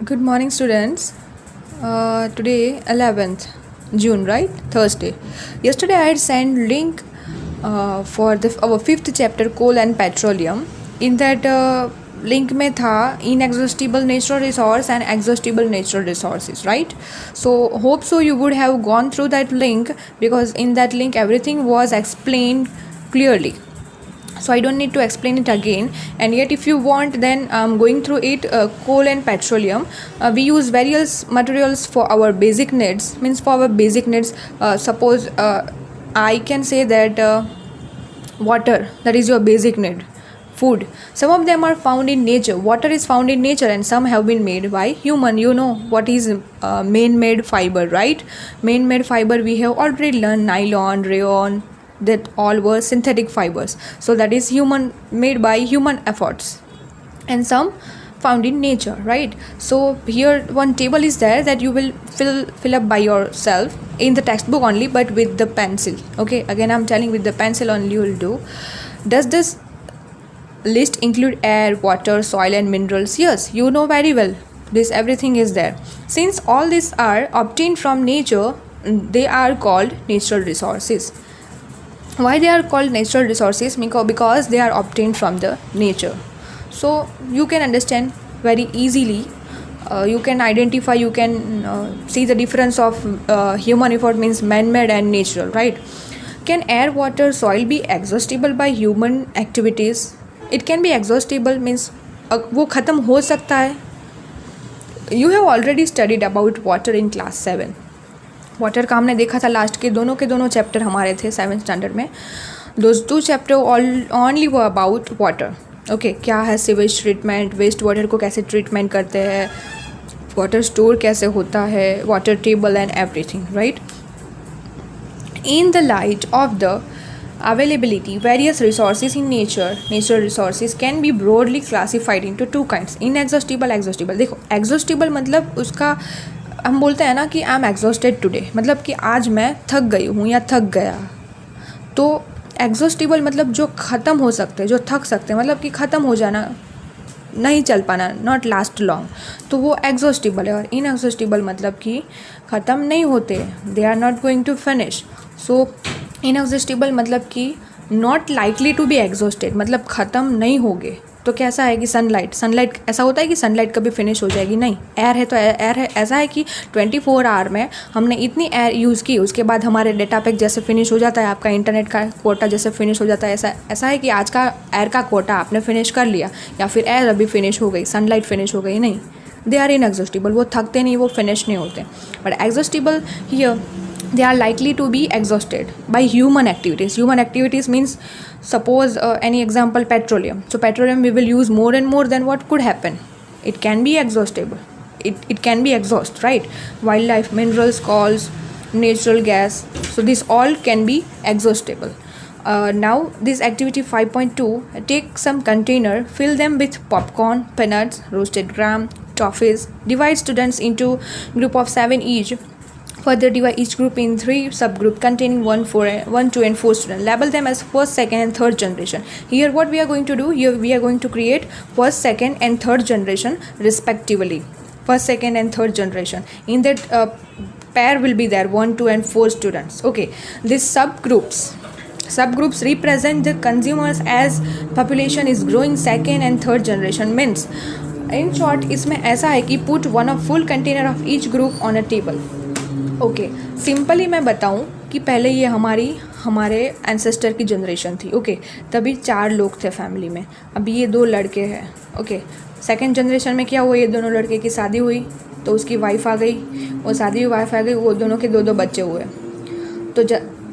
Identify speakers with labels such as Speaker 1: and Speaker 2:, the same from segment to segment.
Speaker 1: Good morning, students. Today, 11th June, right? Thursday. Yesterday, I had sent link for our fifth chapter, coal and petroleum. In that link में था inexhaustible natural resource and exhaustible natural resources, right? So hope so you would have gone through that link, because in that link everything was explained clearly, so I don't need to explain it again. And yet if you want, then going through it, coal and petroleum, we use various materials for our basic needs, means for our basic needs. Suppose I can say that water, that is your basic need. Food, some of them are found in nature. Water is found in nature and some have been made by human. You know what is man-made fiber, right? Man-made fiber we have already learned: nylon, rayon, that all were synthetic fibers. So that is human, made by human efforts, and some found in nature, right? So here one table is there that you will fill up by yourself in the textbook only, but with the pencil. Okay, again I'm telling, with the pencil only you will do. Does this list include air, water, soil and minerals? Yes, you know very well, this everything is there. Since all these are obtained from nature, they are called natural resources. Why they are called natural resources? Because they are obtained from the nature. So you can understand very easily, you can identify, you can see the difference of human effort, means man-made and natural, right? Can air, water, soil be exhaustible by human activities? It can be exhaustible, means वो ख़त्म हो सकता है. You have already studied about water in class 7. Water का हमने देखा था last के दोनों चैप्टर हमारे थे 7th स्टैंडर्ड में. दोज 2 चैप्टर ओनली वो अबाउट वाटर. ओके, क्या है सीवेज ट्रीटमेंट, वेस्ट वाटर को कैसे ट्रीटमेंट करते हैं, वाटर स्टोर कैसे होता है, water table and everything, right? In the light of the availability, various resources in nature, natural resources can be broadly classified into 2 kinds: inexhaustible, exhaustible. देखो, exhaustible मतलब उसका हम बोलते हैं ना कि आई एम एग्जॉस्टेड टुडे, मतलब कि आज मैं थक गई हूँ या थक गया. तो एग्जॉस्टिबल मतलब जो ख़त्म हो सकते हैं, जो थक सकते हैं, मतलब कि ख़त्म हो जाना, नहीं चल पाना, नॉट लास्ट लॉन्ग, तो वो एग्जॉस्टिबल है. और इनएग्जॉस्टिबल मतलब कि ख़त्म नहीं होते, they are not going to finish. So inexhaustible मतलब कि not likely to be exhausted, मतलब ख़त्म नहीं होगे. तो कैसा है कि सनलाइट ऐसा होता है कि सनलाइट कभी फिनिश हो जाएगी? नहीं. एयर है तो एयर है, ऐसा है कि 24 आवर में हमने इतनी एयर यूज़ की, उसके बाद हमारे डेटा पैक जैसे फिनिश हो जाता है, आपका इंटरनेट का कोटा जैसे फिनिश हो जाता है, ऐसा है कि आज का एयर का कोटा आपने फिनिश कर लिया, या फिर एयर अभी फिनिश हो गई, सनलाइट फिनिश हो गई. नहीं, दे आर इनएग्जॉस्टिबल, वो थकते नहीं, वो फिनिश नहीं होते. But exhaustible here, they are likely to be exhausted by human activities. Human activities means, suppose any example, petroleum. So petroleum we will use more and more, then what could happen? It can be exhaustible, it can be exhaust, right? Wildlife, minerals, coals, natural gas, so this all can be exhaustible. Now this activity 5.2, take some container, fill them with popcorn, peanuts, roasted gram, toffees, divide students into group of 7 each. Further divide each group in 3 subgroups containing 1, 2 and 4 students. Label them as first, second and third generation. Here what we are going to do, here we are going to create first, second and third generation respectively. First, second and third generation. In that pair will be there 1, 2 and 4 students. Okay, these subgroups represent the consumers as population is growing second and third generation. Means in short, इसमें ऐसा है कि put one of full container of each group on a table. Okay, simply मैं बताऊं कि पहले ये हमारे एंसेस्टर की जनरेशन थी. ओके, तभी 4 लोग थे फैमिली में. अभी ये 2 लड़के हैं. ओके, सेकंड जनरेशन में क्या हुआ, ये दोनों लड़के की शादी हुई, तो उसकी वाइफ आ गई, वो शादी हुई, वाइफ आ गई, वो दोनों के 2 बच्चे हुए. तो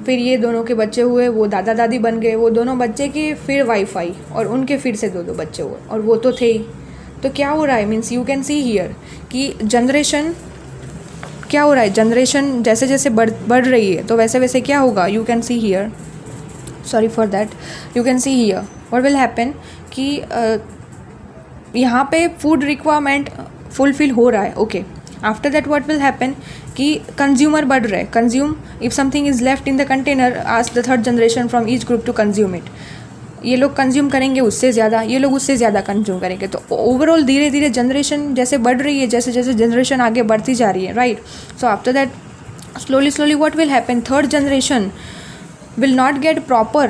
Speaker 1: फिर ये दोनों के बच्चे हुए, वो दादा दादी बन गए, वो दोनों बच्चे की फिर वाइफ आई, और उनके फिर से 2 बच्चे हुए, और वो तो थे ही. तो क्या हो रहा है, means you can see here कि जनरेशन क्या हो रहा है, जनरेशन जैसे जैसे बढ़ रही है, तो वैसे वैसे क्या होगा, you can see here, sorry for that, you can see here what will happen कि यहाँ पे फूड रिक्वायरमेंट फुलफिल हो रहा है. Okay, after that what will happen कि कंज्यूमर बढ़ रहे, consume, if something is left in the container, ask the third generation from each group to consume it. ये लोग कंज्यूम करेंगे उससे ज़्यादा, ये लोग उससे ज़्यादा कंज्यूम करेंगे, तो ओवरऑल धीरे धीरे जनरेशन जैसे बढ़ रही है, जैसे जैसे जनरेशन आगे बढ़ती जा रही है, right. So after that slowly what will happen, third generation will not get proper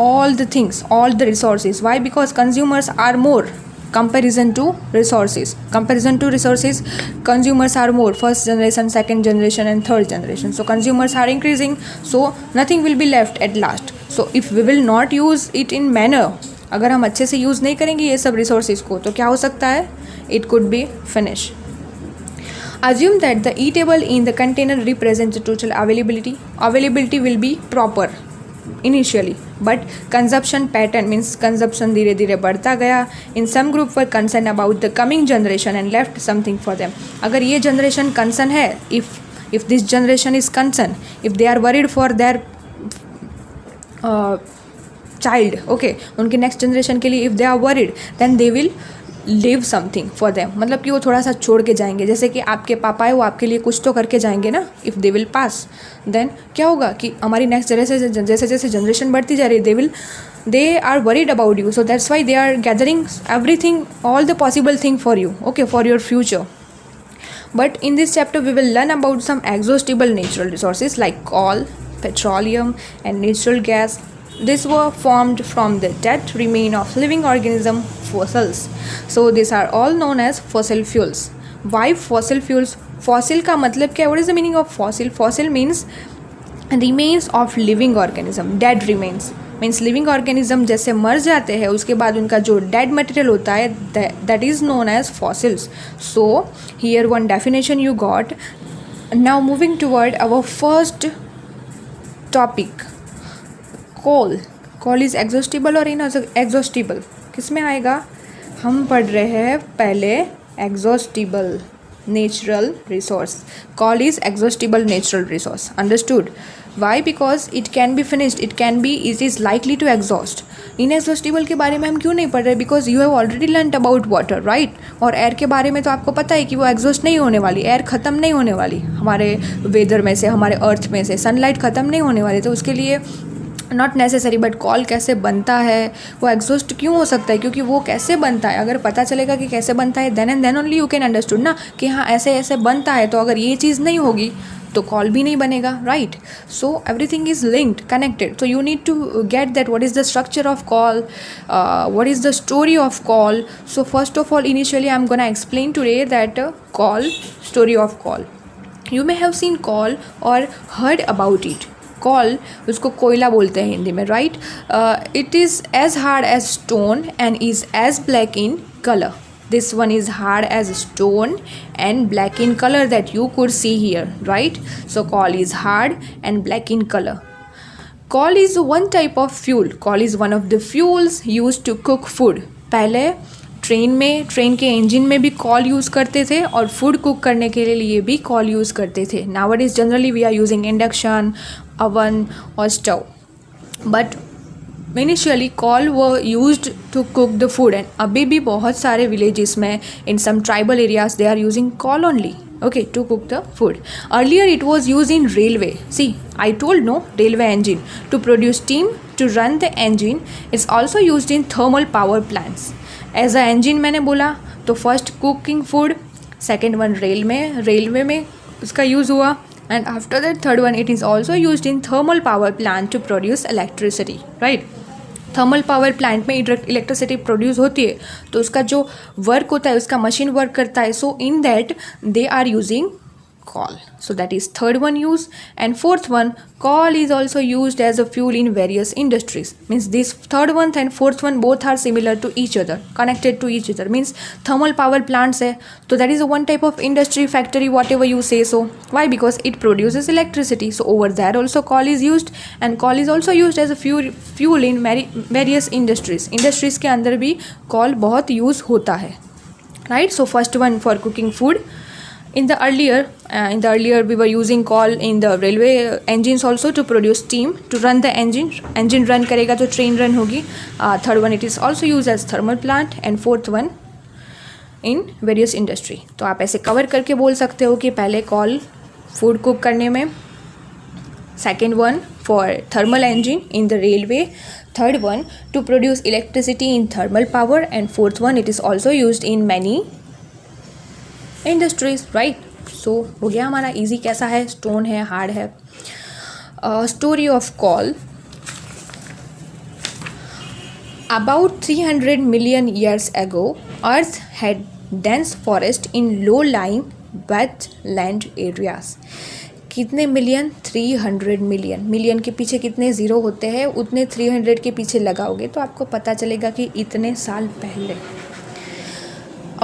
Speaker 1: all the things, all the resources. Why? Because consumers are more comparison to resources, consumers are more, first generation, second generation and third generation. So consumers are increasing, so nothing will be left at last. So if we will not use it in manner, अगर हम अच्छे से use नहीं करेंगे ये सब resources को, तो क्या हो सकता है, it could be finish. Assume that the eatable in the container represents the total availability. Availability will be proper initially, but consumption pattern means consumption धीरे धीरे बढ़ता गया. In some group were concerned about the coming generation and left something for them. अगर ये generation concern है, if this generation is concerned, if they are worried for their child, okay, उनके next generation के लिए if they are worried, then they will leave something for them. मतलब कि वो थोड़ा सा छोड़ के जाएंगे, जैसे कि आपके पापा है वो आपके लिए कुछ तो करके जाएंगे ना. If they will pass, then क्या होगा कि हमारी नेक्स्ट जनरेशन जैसे जैसे जनरेशन बढ़ती जा रही है, they are worried about you. So that's why they are gathering everything, all the possible thing for you, okay, for your future. But in this chapter we will learn about some exhaustible natural resources like coal, petroleum and natural gas. These were formed from the dead remain of living organism, fossils. So these are all known as fossil fuels. Why fossil fuels? Fossil का मतलब क्या? What is the meaning of fossil? Fossil means remains of living organism. Dead remains means living organism जैसे मर जाते हैं उसके बाद उनका जो dead material होता है that is known as fossils. So here one definition you got. Now moving toward our first topic. Coal is exhaustible और इनएग्जॉस्टिबल, किस में आएगा? हम पढ़ रहे हैं पहले exhaustible natural resource. Coal is exhaustible natural resource. Understood? Why? Because it can be finished, it is likely to exhaust. Inexhaustible के बारे में हम क्यों नहीं पढ़ रहे? Because you have already learn about water, right. और एयर के बारे में तो आपको पता है कि वो एग्जॉस्ट नहीं होने वाली, एयर ख़त्म नहीं होने वाली हमारे वेदर में से, हमारे अर्थ में से सनलाइट ख़त्म नहीं होने वाली, तो उसके लिए नॉट नेसेसरी. बट कॉल कैसे बनता है, वो एग्जॉस्ट क्यों हो सकता है, क्योंकि वो कैसे बनता है अगर पता चलेगा कि कैसे बनता है, then and then only you can understood ना कि हाँ ऐसे ऐसे बनता है. तो अगर ये चीज़ नहीं होगी तो कॉल भी नहीं बनेगा, right. So everything is linked, connected. So you need to get that what is the structure of coal, what is the story of coal. So first of all initially I am gonna explain today that coal, story of coal. You may have seen coal और heard about it. Coal उसको कोयला बोलते हैं हिंदी में, right. It is as hard as stone and is as black in colour. This one is hard as stone and black in color that you could see here, right. So coal is hard and black in color. Coal is one type of fuel. Coal is one of the fuels used to cook food. पहले train के engine में भी call use करते थे और food cook करने के लिए भी कॉल यूज़ करते थे. Nowadays generally we are using induction, oven or stove, but initially coal were used to cook the food. and अभी भी बहुत सारे villages में in some tribal areas they are using coal only, okay, to cook the food. Earlier it was used in railway. See, I told no, railway engine to produce steam to run the engine. It's also used in thermal power plants as a engine. मैंने बोला तो first cooking food, second one railway में उसका use हुआ, and after that third one it is also used in thermal power plant to produce electricity, right. Thermal power plant में electricity produce होती है तो उसका जो वर्क होता है उसका मशीन वर्क करता है. So in that they are using coal. So that is third one use. And fourth one, coal is also used as a fuel in various industries. Means this third one and fourth one both are similar to each other, connected to each other. Means thermal power plants है तो that is a one type of industry, factory, whatever you say so. Why? Because it produces electricity. So over there also coal is used, and coal is also used as a fuel in various industries. Industries के अंदर भी coal बहुत use होता है, right. So first one for cooking food. In the earlier we were using coal in the railway engines also to produce steam to run the engine run करेगा तो train run होगी. Third one it is also used as thermal plant, and fourth one in various industry. तो आप ऐसे cover करके बोल सकते हो कि पहले coal food cook करने में second one for thermal engine in the railway, third one to produce electricity in thermal power, and fourth one it is also used in many industries, right? So हो गया हमारा easy. कैसा है, stone है, hard है. Story of coal. About 300 million years ago, Earth had dense forest in low-lying wetland areas. कितने million? 300 million. Million के पीछे कितने ज़ीरो होते हैं, उतने 300 के पीछे लगाओगे तो आपको पता चलेगा कि इतने साल पहले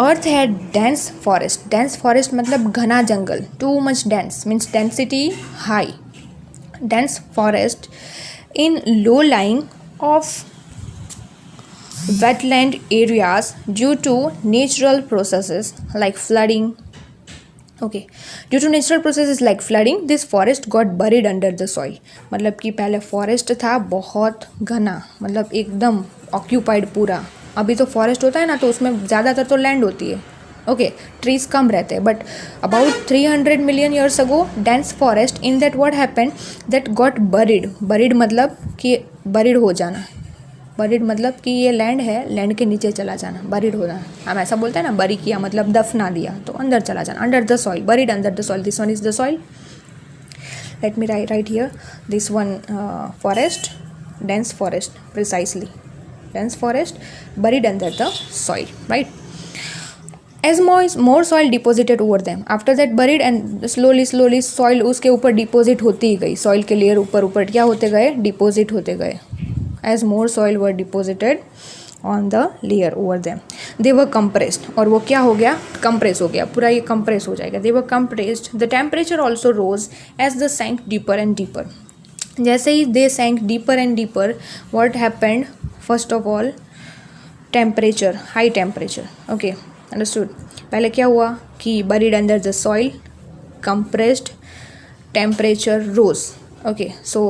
Speaker 1: earth had dense forest. Dense forest मतलब घना जंगल. Too much dense means density high. Dense forest in low lying of wetland areas due to natural processes like flooding. Okay, due to natural processes like flooding, this forest got buried under the soil. मतलब कि पहले forest था बहुत घना, मतलब एकदम occupied पूरा. अभी तो फॉरेस्ट होता है ना, तो उसमें ज़्यादातर तो लैंड होती है. ओके, ट्रीज कम रहते हैं. But about 300 million years ago dense forest in that what happened that got buried. Buried मतलब कि बरीड हो जाना. बरीड मतलब कि ये लैंड है, लैंड के नीचे चला जाना, बरीड हो जाना. हम ऐसा बोलते हैं ना, बरी किया मतलब दफना दिया, तो अंदर चला जाना, under the soil, buried under the soil. This one is the soil. Let me right here this one forest, dense forest, precisely dense forest buried under the soil, right? As more soil deposited over them, after that buried and slowly soil उसके ऊपर deposit होती ही गई. soil के layer ऊपर क्या होते गए, deposit होते गए. As more soil were deposited on the layer over them, they were compressed. और वो क्या हो गया, compress हो गया, पूरा ये compress हो जाएगा. They were compressed. The temperature also rose as they sank deeper and deeper. जैसे ही they sank deeper and deeper, what happened? First of all, temperature, high temperature. Okay, understood. पहले क्या हुआ कि buried under the soil, compressed, temperature rose. Okay, so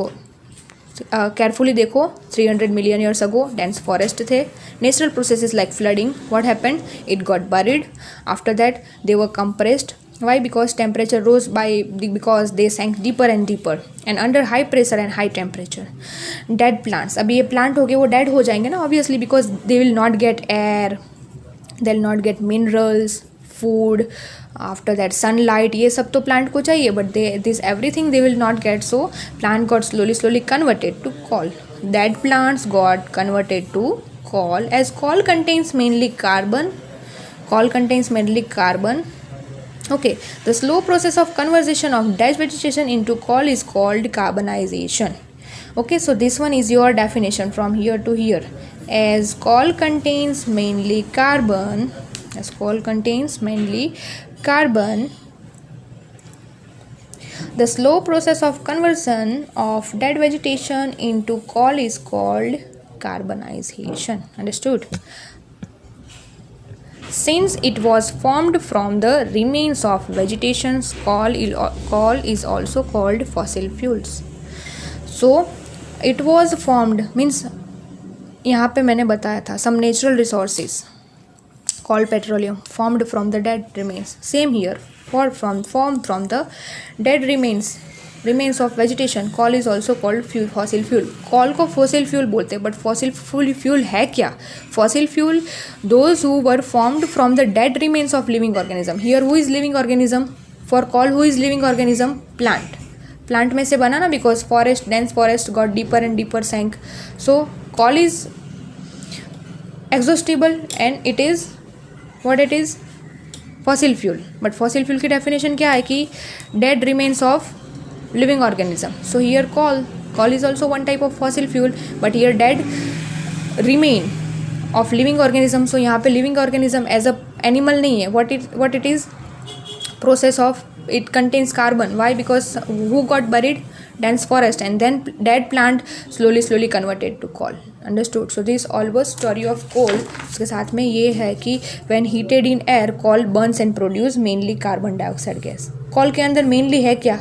Speaker 1: carefully देखो, 300 million years ago dense forest थे. Natural processes like flooding, what happened, it got buried. After that they were compressed. Why? Because temperature rose because they sank deeper and deeper and under high pressure and high temperature. Dead plants, अभी ये plant हो गए, वो dead हो जाएंगे ना obviously, because they will not get air, they will not get minerals, food, after that sunlight. ये सब तो प्लांट को चाहिए, but this everything they will not get. So plant got slowly converted to coal. That plants got converted to coal, as coal contains mainly carbon. Coal contains mainly carbon. Okay, the slow process of conversion of dead vegetation into coal is called carbonization. Okay, so this one is your definition from here to here. As coal contains mainly carbon, the slow process of conversion of dead vegetation into coal is called carbonization. Understood? Since it was formed from the remains of vegetation, coal is also called fossil fuels. So it was formed means यहाँ पे मैंने बताया था some natural resources called petroleum formed from the dead remains. Same here, formed from the dead remains of vegetation. Coal is also called fossil fuel. coal को fossil fuel बोलते हैं, but fossil fuel है क्या? fossil fuel those who were formed from the dead remains of living organism. Here who is living organism? For coal who is living organism? Plant में से बना ना, because dense forest got deeper and deeper sank. So coal is exhaustible and it is what it is? fossil fuel. But fossil fuel की definition क्या है कि dead remains of living organism. So here coal is also one type of fossil fuel, but here dead remain of living organism. So यहाँ पे living organism as a animal नहीं है. What it is? Process of it contains carbon. Why? Because who got buried? Dense forest, and then dead plant slowly converted to coal. Understood? So this all was story of coal. उसके साथ में ये है कि when heated in air, coal burns and produce mainly carbon dioxide gas. coal के अंदर mainly है क्या?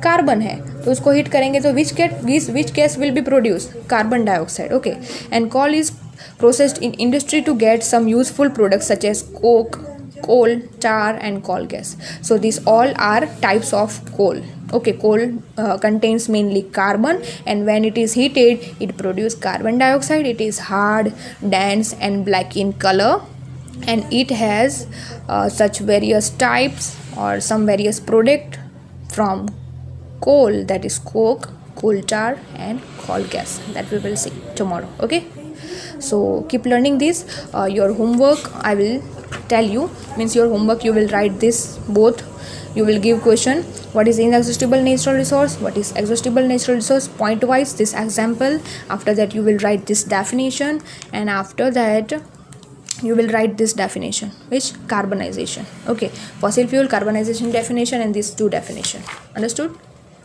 Speaker 1: कार्बन है, तो उसको हीट करेंगे तो which gas will be produce? Carbon dioxide. Okay, and coal is processed in industry to get some useful products such as coke, coal, tar and coal gas. So these all are types of coal. Okay, coal contains mainly carbon, and when it is heated it produces carbon dioxide. It is hard, dense and black in color, and it has such various types or some various product from coal, that is coke, coal tar and coal gas, that we will see tomorrow. Okay, so keep learning this. Your homework I will tell you, means your homework you will write this both. You will give question, what is inexhaustible natural resource, what is exhaustible natural resource, point wise this example. After that you will write this definition, and after that you will write this definition, which carbonization. Okay, fossil fuel, carbonization definition, and these two definition. Understood?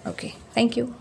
Speaker 1: Okay, thank you.